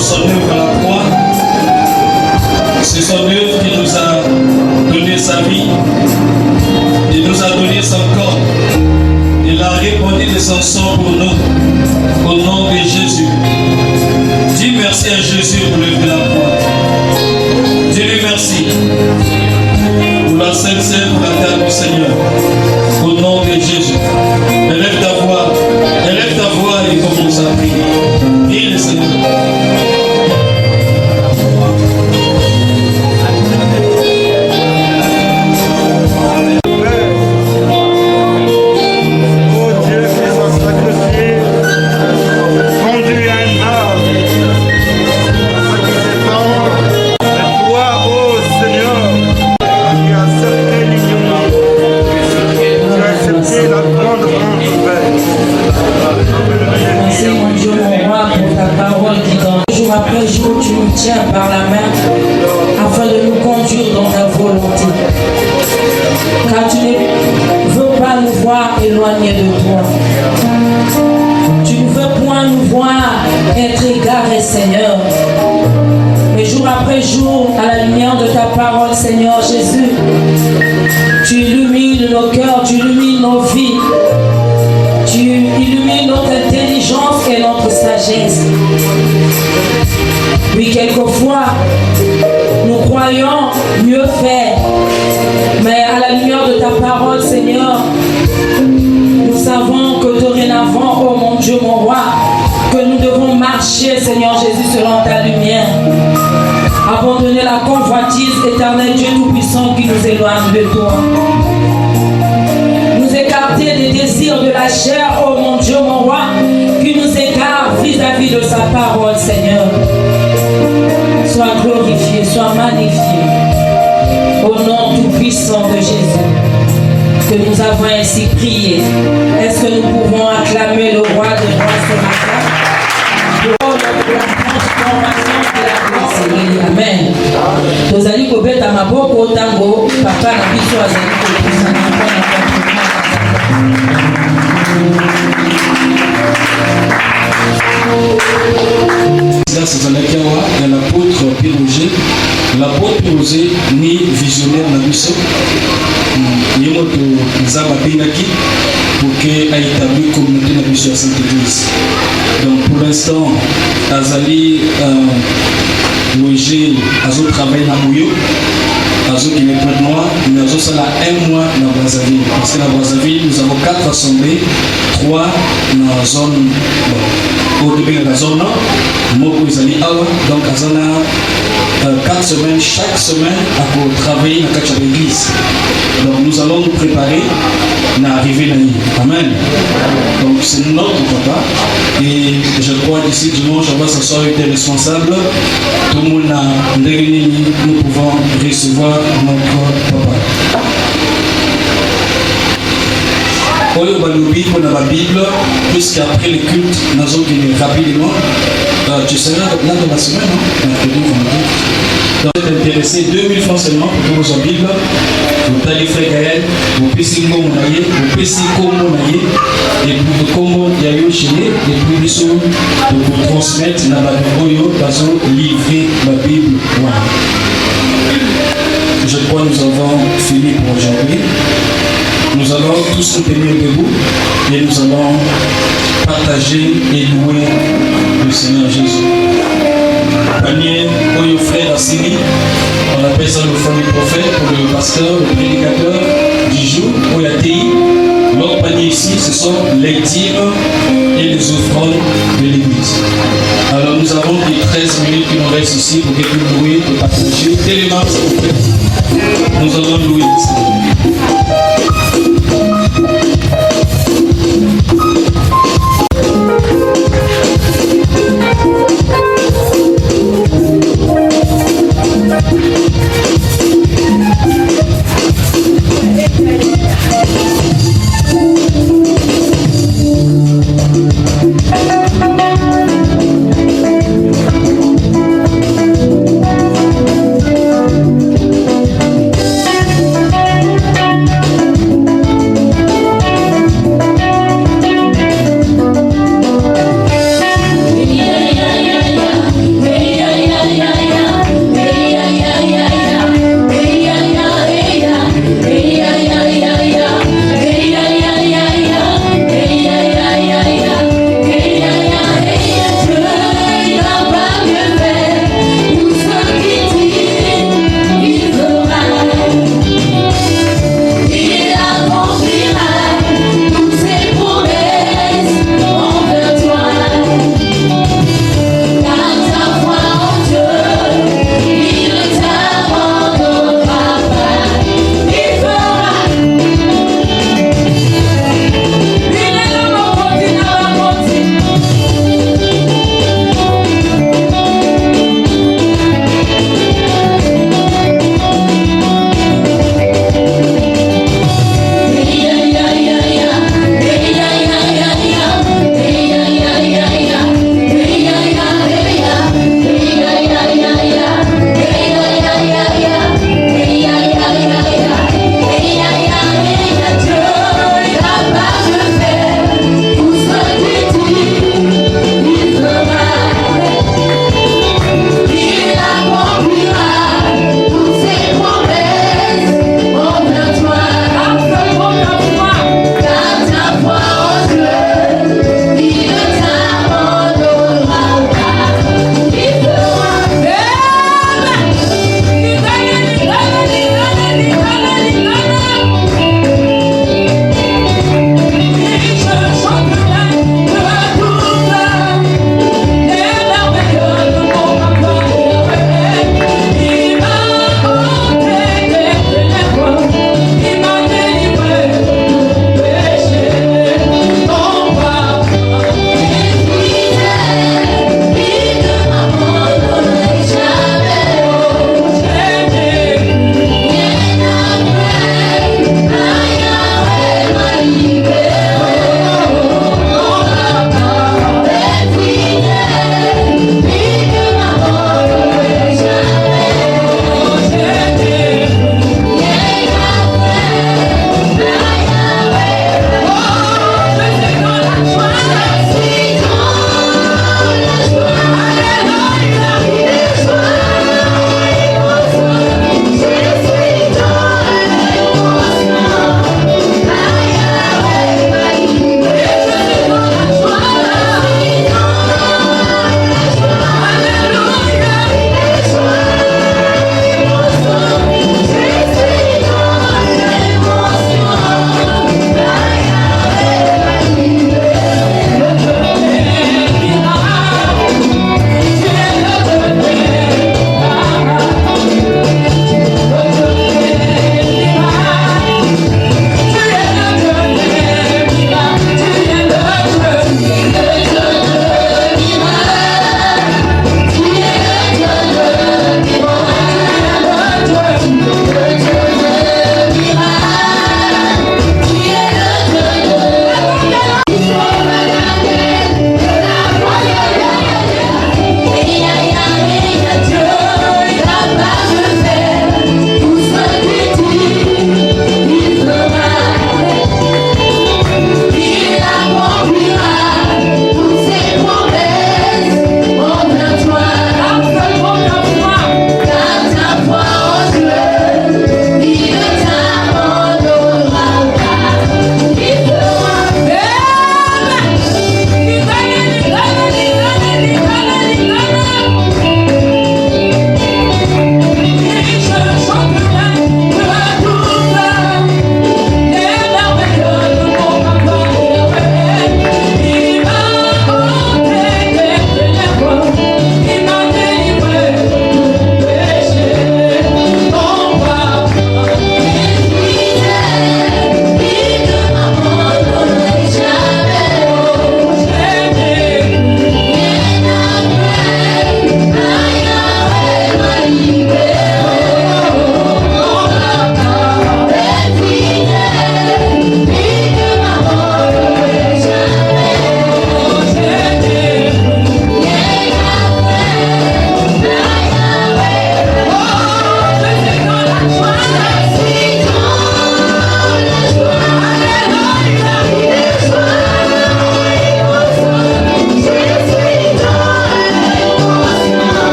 son œuvre à la croix. C'est son œuvre qui nous a donné sa vie. Il nous a donné son corps. Il a répandu de son sang pour nous. Au nom de Jésus. Dis merci à Jésus pour l'œuvre de la croix. Dis-lui merci. Pour la sainte scène, pour la table du Seigneur. Au nom de Jésus. Élève ta voix et commence à prier. Prie le Seigneur. Après jour, tu nous tiens par la main afin de nous conduire dans ta volonté. Car tu ne veux pas nous voir éloignés de toi. Tu ne veux point nous voir être égarés, Seigneur. Mais jour après jour, à la lumière de ta parole, Seigneur Jésus, tu illumines nos cœurs, tu illumines nos vies. Tu illumines notre intelligence et notre sagesse. Oui, quelquefois, nous croyons mieux faire. Mais à la lumière de ta parole, Seigneur, nous savons que dorénavant, oh mon Dieu, mon roi, que nous devons marcher, Seigneur Jésus, selon ta lumière. Abandonner la convoitise, éternel Dieu Tout-Puissant, qui nous éloigne de toi. Nous écarter des désirs de la chair, oh mon Dieu, mon roi, qui nous écarte vis-à-vis de sa parole, Seigneur. Sois glorifié, sois magnifié. Au nom tout-puissant de Jésus, que nous avons ainsi prié. Est-ce que nous pouvons acclamer le roi des rois ce matin pour la transformation de la grâce? Amen. Nous allons kobeta maboko tango papa na biso azali kopesa na l'apôtre Piroger. L'apôtre Piroger ni visionnaire na biso. Yemo to zaba pingaki pour que a établi communauté na biso à Sainte Église. Donc pour l'instant, Azali logé azo travail na Mouyo. Azo qui est près de moi, mais azo ça là 1 mois dans Brazzaville. Parce que dans Brazzaville, nous avons 4 assemblées, 3 dans la zone au début de la zone Moko Izali Awa, donc à zone 4 semaines, chaque semaine à travailler dans l'église. Donc nous allons nous préparer à arriver là. Amen. Donc c'est notre papa. Et je crois qu'ici dimanche, on va s'asseoir avec des responsables. Tout le monde a réuni, nous pouvons recevoir notre papa. Oyo balobi pour la Bible, puisqu'après le culte, nous allons venir rapidement. Tu seras là dans la semaine, non? Donc, vous êtes intéressé, 2000 francs seulement pour vos Bible. Vous allez faire Gaël, vous pouvez Monaye, vous pouvez Monaye, et puis vous Komo Yayo Chile, et puis vous vous transmettre dans la Bible, vous livrer la Bible. Je crois que nous avons fini pour aujourd'hui. Nous allons tous nous tenir debout et nous allons partager et louer le Seigneur Jésus. Panier, Oyo frère Assini, on appelle ça le famille prophète pour le pasteur, le prédicateur du jour, Oyatei. L'autre panier ici, ce sont les dîmes et les offrandes de l'église. Alors nous avons les 13 minutes qui nous restent ici pour que nous louer et partager. Télémarque, s'il vous plaît. Nous allons louer le Seigneur.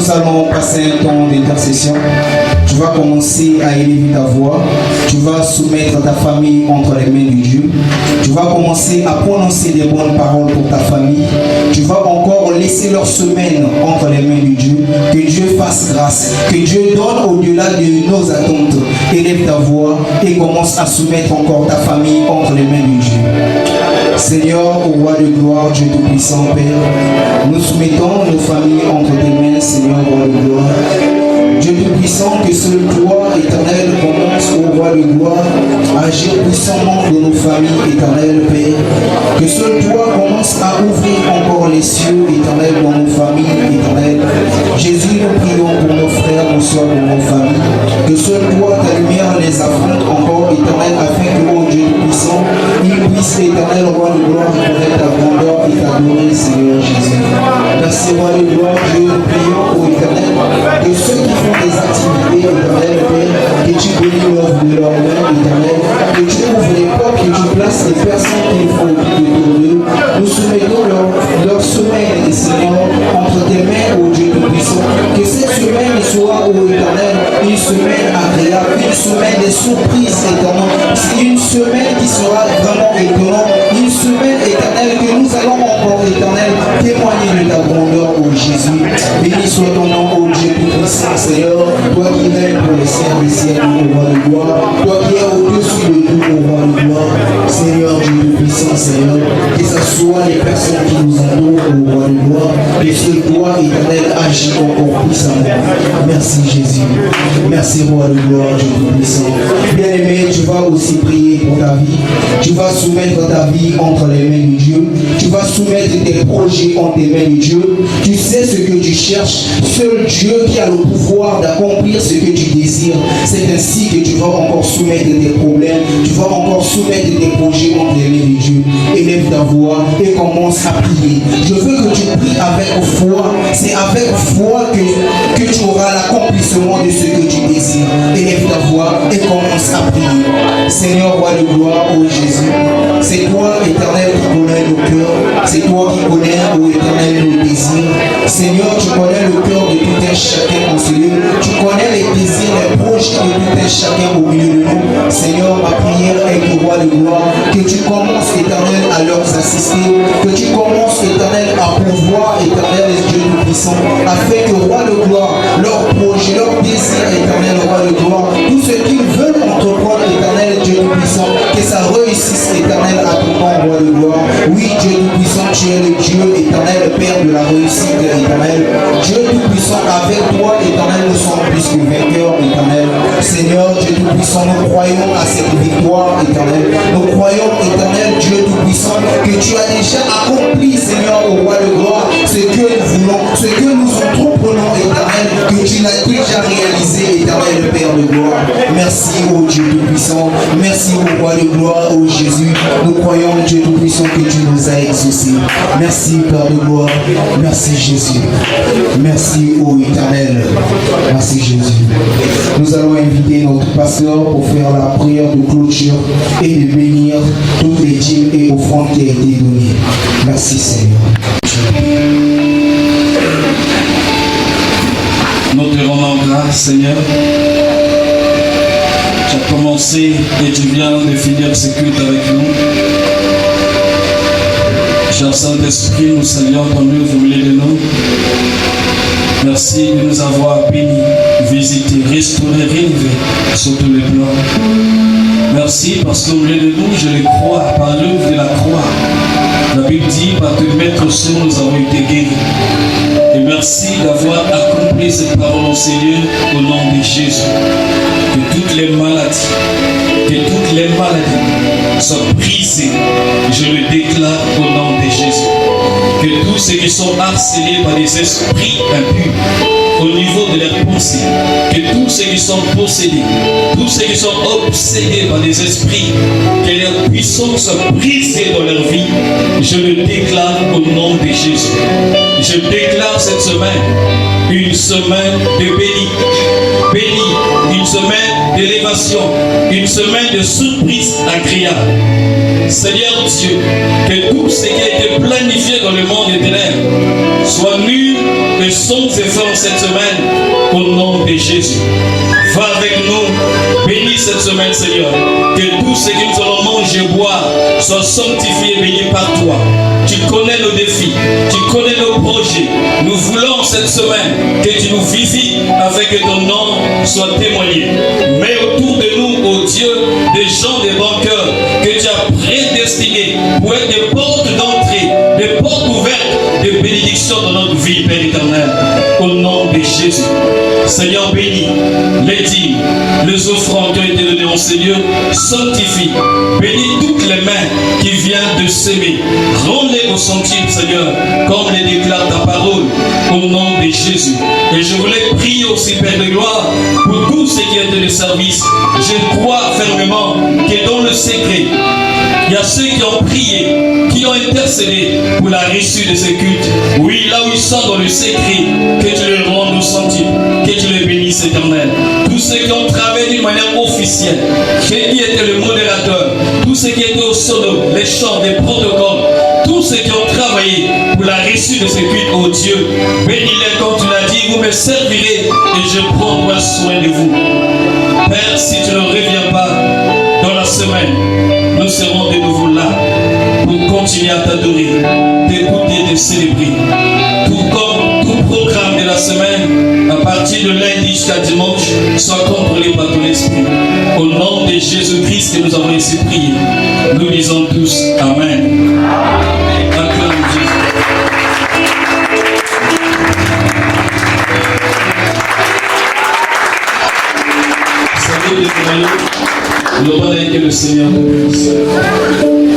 nous allons passer un temps d'intercession. Tu vas commencer à élever ta voix. Tu vas soumettre ta famille entre les mains de Dieu. Tu vas commencer à prononcer des bonnes paroles pour ta famille. Tu vas encore laisser leur semaine entre les mains de Dieu. Que Dieu fasse grâce. Que Dieu donne au-delà de nos attentes. Élève ta voix et commence à soumettre encore ta famille entre les mains de Dieu. Seigneur, au roi de gloire, Dieu Tout-Puissant, Père, nous soumettons nos familles entre tes mains, Seigneur, roi de gloire. Dieu Tout-Puissant, que seul toi, éternel, commence au roi de gloire à agir puissamment dans nos familles, éternel, Père. Que seul toi commence à ouvrir encore les cieux, éternel, dans nos familles, éternel. Jésus, nous prions pour nos frères, nos soeurs, pour nos familles. Que seul toi, ta lumière les affronte encore, éternel, afin que, oh Dieu Tout-Puissant, il puisse, éternel, roi de gloire, reconnaître ta grandeur et t'adorer, Seigneur Jésus. Merci, roi de gloire, Dieu, nous prions, oh éternel, que ceux qui font des activités, éternel, Père, que tu bénis l'œuvre de leur main, éternel, que tu ouvres les portes, que tu places les personnes qu'il faut autour d'eux. Nous soumettons leur semaine, Seigneur, entre tes mains, ô Dieu Tout-Puissant. Que cette semaine soit, ô éternel, une semaine agréable, une semaine de surprises, éternel. Une semaine qui sera vraiment étonnante, une semaine éternelle que nous allons encore, éternel, témoigner de ta grandeur, ô Jésus. Béni soit ton nom, ô Dieu Tout-Puissant, Seigneur, toi qui règnes pour les siècles des siècles, ô roi de gloire, toi qui es au-dessus de tout, ô roi de gloire, Seigneur Dieu Tout-Puissant, Seigneur, que ce soit les personnes qui nous entourent, ô roi de gloire, que ce toi, éternel, agit encore puissamment. Merci Jésus, merci roi de gloire, Dieu Tout-Puissant. Bien-aimé, tu vas aussi prier pour ta vie, tu vas soumettre ta vie entre les mains de Dieu, tu vas soumettre tes projets entre les mains de Dieu, tu sais ce que tu cherches, seul Dieu qui a le pouvoir d'accomplir ce que tu désires. C'est ainsi que tu vas encore soumettre tes problèmes, tu vas encore soumettre tes projets entre les mains de Dieu. Élève ta voix et commence à prier. Je veux que tu pries avec foi. C'est avec foi que tu auras l'accomplissement de ce que tu désires. Élève ta voix et commence à prier. Seigneur, roi de gloire, ô Jésus, c'est toi, éternel, qui connais nos cœurs. C'est toi qui connais, ô éternel, nos désirs. Seigneur, tu connais le cœur de tout un chacun en ce lieu. Tu connais les désirs, les projets de tout un chacun au milieu de nous. Seigneur, ma prière est que, roi de gloire, que tu commences, éternel, à leur assister, que tu commences, éternel, à pouvoir, éternel, Dieu Tout-Puissant, afin que, roi de gloire, leurs projets, leurs désirs, éternel, roi de gloire, tout ce qu'ils veulent entreprendre, éternel, Dieu Tout-Puissant, que ça réussisse, éternel, à ton nom, roi de gloire. Oui, Dieu Tout-Puissant, tu es le Dieu, éternel, Père de la réussite, éternel. Dieu Tout-Puissant, avec toi, éternel, nous sommes plus que vainqueurs, éternel. Seigneur, Dieu Tout-Puissant, nous croyons à cette victoire, éternel. Nous croyons, éternel, Dieu Tout-Puissant, que tu as déjà accompli, Seigneur, au roi de gloire, ce que nous voulons, ce que nous entreprenons, éternel, que tu l'as déjà réalisé, éternel, Père de gloire. Merci, ô Dieu Tout-Puissant. Merci, ô roi de gloire, ô Jésus. Nous croyons, Dieu Tout-Puissant, que tu nous as exaucés. Merci, Père de gloire. Merci, Jésus. Merci, ô éternel. Merci, Jésus. Nous allons inviter notre pasteur pour faire la prière de clôture et de bénir toutes les dîmes et offrandes qui ont été données. Merci, Seigneur. Nous te rendons grâce, Seigneur. Tu as commencé et tu viens de finir ce culte avec nous. Cher Saint-Esprit, nous saluons ton œuvre au milieu de nous. Merci de nous avoir bénis, visités, restaurés, rénovés sur tous les plans. Merci parce qu'au milieu de nous, je le crois, par l'œuvre de la croix. La Bible dit, par te mettre sur nous avons été guéris. Et merci d'avoir accompli cette parole, Seigneur, au nom de Jésus. Que toutes les maladies soient brisées. Je le déclare au nom de Jésus. Que tous ceux qui sont harcelés par des esprits impurs, au niveau de leurs pensées, que tous ceux qui sont possédés, tous ceux qui sont obsédés par des esprits, que leur puissance soit brisée dans leur vie, je le déclare au nom de Jésus. Je déclare cette semaine une semaine de béni, une semaine d'élévation, une semaine de surprise agréable. Seigneur Dieu, que tout ce qui a été planifié dans le monde des ténèbres soit nul et sommes et forts cette semaine au nom de Jésus. Va avec nous, bénis cette semaine, Seigneur. Que tout ce que nous allons manger et boire soit sanctifié et béni par toi. Tu connais nos défis, tu connais nos projets. Nous voulons cette semaine que tu nous visites afin que ton nom soit témoigné. Mets autour de nous, ô Dieu, des gens de bon cœur que tu as prédestinés pour être des portes d'entrée, des portes ouvertes de bénédiction dans notre vie, Père éternel. Au nom de Jésus. Seigneur, bénis les dîmes, les offrandes qui ont été données en ces lieux, sanctifie. Bénis toutes les mains qui viennent de s'aimer. Rends-les au centime, Seigneur, comme les déclare ta parole, au nom de Jésus. Et je voulais prier aussi, Père de gloire, pour tous ceux qui étaient de service. Je crois fermement que dans le secret, il y a ceux qui ont prié, qui ont intercédé pour la réussite de ces cultes. Oui, là où ils sont dans le secret, que tu les rendes au centime, que tu les bénisses, éternel. Tous ceux qui ont travaillé d'une manière officielle, qui étaient le modérateur, tous ceux qui étaient au solo, les chants, les protocoles, tous ceux qui ont travaillé pour la réussite de ces cultes, oh Dieu, bénis-les comme tu l'as dit, vous me servirez et je prendrai soin de vous. Père, si tu ne reviens pas dans la semaine, nous serons de nouveau là pour continuer à t'adorer, t'écouter, te célébrer. Tout comme tout programme de la semaine, à partir de lundi jusqu'à dimanche, soit contrôlé par ton esprit. Au nom de Jésus-Christ que nous avons ainsi prié, nous disons tous Amen. Acclame Jésus. Salut les frères, le bon que le Seigneur te bénisse.